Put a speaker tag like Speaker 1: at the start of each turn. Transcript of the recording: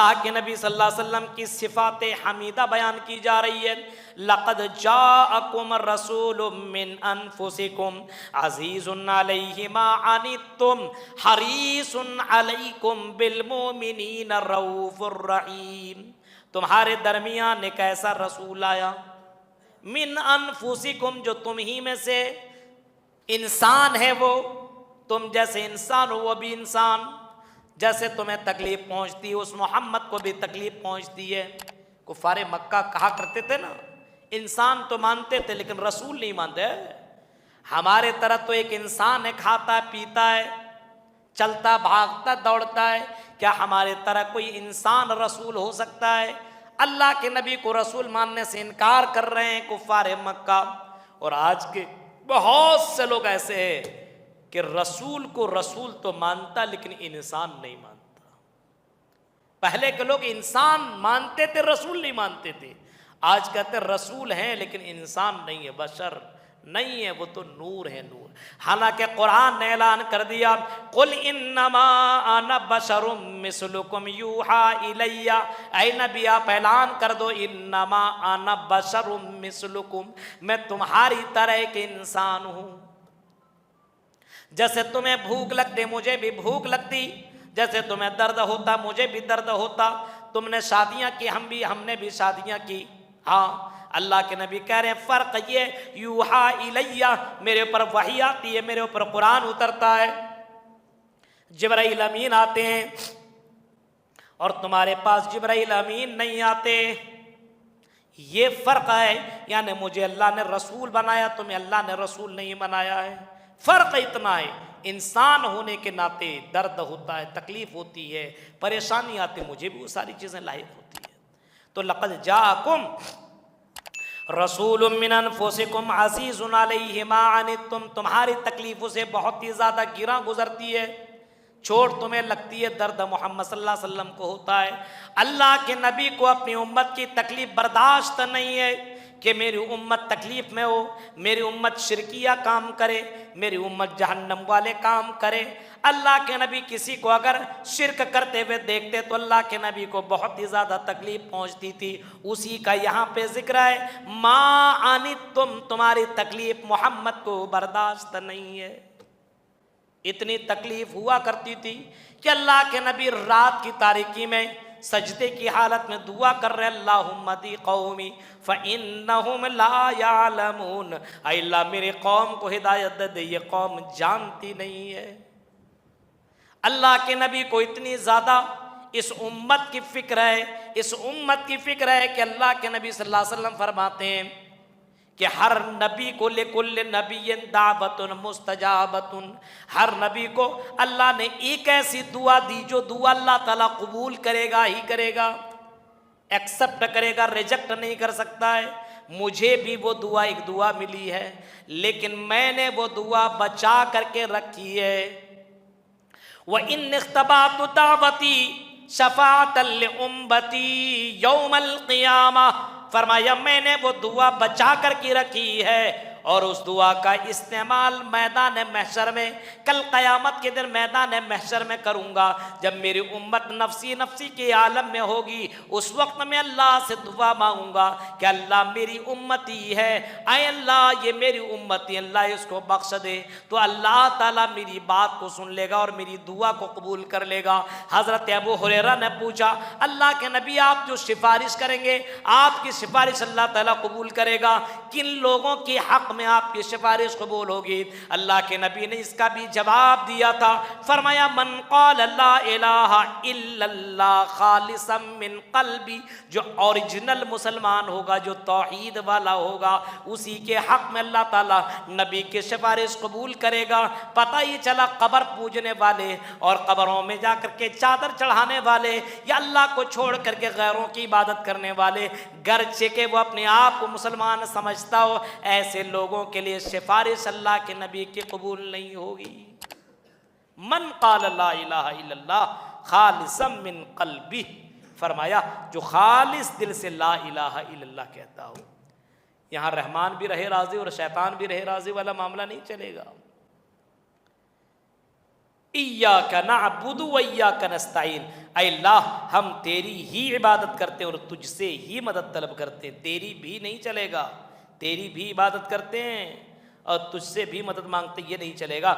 Speaker 1: اللہ کے نبی صلی اللہ علیہ وسلم کی صفات حمیدہ بیان کی جا رہی ہے. لقد جاءکم رسول من انفسکم عزیز علیہ ما عنتم حریص علیکم بالمؤمنین رؤوف الرحیم. تمہارے درمیان ایک ایسا رسول آیا من انفسکم جو تم ہی میں سے انسان ہے، وہ تم جیسے انسان ہو وہ بھی انسان، جیسے تمہیں تکلیف پہنچتی ہے اس محمد کو بھی تکلیف پہنچتی ہے. کفار مکہ کہا کرتے تھے نا، انسان تو مانتے تھے لیکن رسول نہیں مانتے. ہمارے طرح تو ایک انسان ہے، کھاتا ہے پیتا ہے چلتا بھاگتا دوڑتا ہے، کیا ہمارے طرح کوئی انسان رسول ہو سکتا ہے؟ اللہ کے نبی کو رسول ماننے سے انکار کر رہے ہیں کفار مکہ. اور آج کے بہت سے لوگ ایسے ہیں کہ رسول کو رسول تو مانتا لیکن انسان نہیں مانتا. پہلے کے لوگ انسان مانتے تھے رسول نہیں مانتے تھے، آج کہتے رسول ہیں لیکن انسان نہیں ہے، بشر نہیں ہے، وہ تو نور ہے نور. حالانکہ قرآن نے اعلان کر دیا قل انما انا بشر مثلکم یوحی الی. اے نبی آپ اعلان کر دو انما انا بشر مثلکم، میں تمہاری طرح ایک انسان ہوں. جیسے تمہیں بھوک لگتی مجھے بھی بھوک لگتی، جیسے تمہیں درد ہوتا مجھے بھی درد ہوتا. تم نے شادیاں کی ہم نے بھی شادیاں کی. ہاں اللہ کے نبی کہہ رہے ہیں فرق یہ یوحی الیہ، میرے اوپر وحی آتی ہے، میرے اوپر قرآن اترتا ہے، جبرائیل امین آتے ہیں اور تمہارے پاس جبرائیل امین نہیں آتے. یہ فرق ہے. یعنی مجھے اللہ نے رسول بنایا، تمہیں اللہ نے رسول نہیں بنایا ہے. فرق اتنا ہے. انسان ہونے کے ناطے درد ہوتا ہے، تکلیف ہوتی ہے، پریشانی آتی، مجھے بھی وہ ساری چیزیں لاحق ہوتی ہیں. تو لقد جاءکم رسول من انفسکم عزیز علیہ ما عنتم، تمہاری تکلیفوں سے بہت ہی زیادہ گراں گزرتی ہے، چوٹ تمہیں لگتی ہے، درد محمد صلی اللہ علیہ وسلم کو ہوتا ہے. اللہ کے نبی کو اپنی امت کی تکلیف برداشت نہیں ہے کہ میری امت تکلیف میں ہو، میری امت شرکیہ کام کرے، میری امت جہنم والے کام کرے. اللہ کے نبی کسی کو اگر شرک کرتے ہوئے دیکھتے تو اللہ کے نبی کو بہت ہی زیادہ تکلیف پہنچتی تھی. اسی کا یہاں پہ ذکر ہے ما عنتم، تمہاری تکلیف محمد کو برداشت نہیں ہے. اتنی تکلیف ہوا کرتی تھی کہ اللہ کے نبی رات کی تاریکی میں سجدے کی حالت میں دعا کر رہے اللہم اہدی قومی فإنہم لا یعلمون، اے اللہ میرے قوم کو ہدایت دے، یہ قوم جانتی نہیں ہے. اللہ کے نبی کو اتنی زیادہ اس امت کی فکر ہے، اس امت کی فکر ہے کہ اللہ کے نبی صلی اللہ علیہ وسلم فرماتے ہیں کہ ہر نبی کو لکل نبی دعوت مستجابت، ہر نبی کو اللہ نے ایک ایسی دعا دی جو دعا اللہ تعالیٰ قبول کرے گا ہی کرے گا، ایکسپٹ کرے گا، ریجیکٹ نہیں کر سکتا ہے. مجھے بھی وہ دعا ایک دعا ملی ہے لیکن میں نے وہ دعا بچا کر کے رکھی ہے. وَإِنِّ اخْتَبَعْتُ دَعْوَتِي شَفَاعَةً لِأُمَّتِي يَوْمَ الْقِيَامَةِ، فرمایا میں نے وہ دعا بچا کر کی رکھی ہے اور اس دعا کا استعمال میدان محشر میں کل قیامت کے دن میدان محشر میں کروں گا. جب میری امت نفسی نفسی کے عالم میں ہوگی اس وقت میں اللہ سے دعا مانگوں گا کہ اللہ میری امتی ہے، اے اللہ یہ میری امتی، اللہ اس کو بخش دے. تو اللہ تعالیٰ میری بات کو سن لے گا اور میری دعا کو قبول کر لے گا. حضرت ابو ہریرہ نے پوچھا اللہ کے نبی آپ جو سفارش کریں گے آپ کی سفارش اللہ تعالیٰ قبول کرے گا، کن لوگوں کی حق میں آپ کی سفارش قبول ہوگی؟ اللہ کے نبی نے اس کا بھی جواب دیا تھا، فرمایا من قال لا الہ الا اللہ خالصا من قلبی، جو اوریجنل مسلمان ہوگا، جو توحید والا ہوگا، اسی کے حق میں اللہ تعالیٰ نبی کی سفارش قبول کرے گا. پتہ ہی چلا قبر پوجنے والے اور قبروں میں جا کر کے چادر چڑھانے والے یا اللہ کو چھوڑ کر کے غیروں کی عبادت کرنے والے، گرچہ کہ وہ اپنے آپ کو مسلمان سمجھتا ہو، ایسے لوگوں کے لیے سفارش اللہ کے نبی کی قبول نہیں ہوگی. من قال لا الہ الا اللہ خالصا من قلبہ، فرمایا جو خالص دل سے لا الہ الا اللہ کہتا ہو. یہاں رحمان بھی رہے راضی اور شیطان بھی رہے راضی والا معاملہ نہیں چلے گا. اللہ کے نبی صلی اللہ علیہ وسلم فرماتے ہیں کہ جو خالص دل سے لا الہ الا اللہ کہتا ہو، یہاں رحمان بھی رہے راضی اور شیطان بھی رہے راضی والا معاملہ نہیں چلے گا. اللہ کے نبی صلی اللہ علیہ وسلم فرماتے ہیں کہ جو خالص دل سے لا الہ الا اللہ کہتا ہو، یہاں رحمان بھی رہے راضی اور شیطان بھی رہے راضی والا معاملہ نہیں چلے گا. ایاک نعبد و ایاک نستعین، اے اللہ ہم تیری ہی عبادت کرتے ہیں اور تجھ سے ہی مدد طلب کرتے ہیں، تیری بھی نہیں چلے گا، تیری بھی عبادت کرتے ہیں اور تجھ سے بھی مدد مانگتے، یہ نہیں چلے گا۔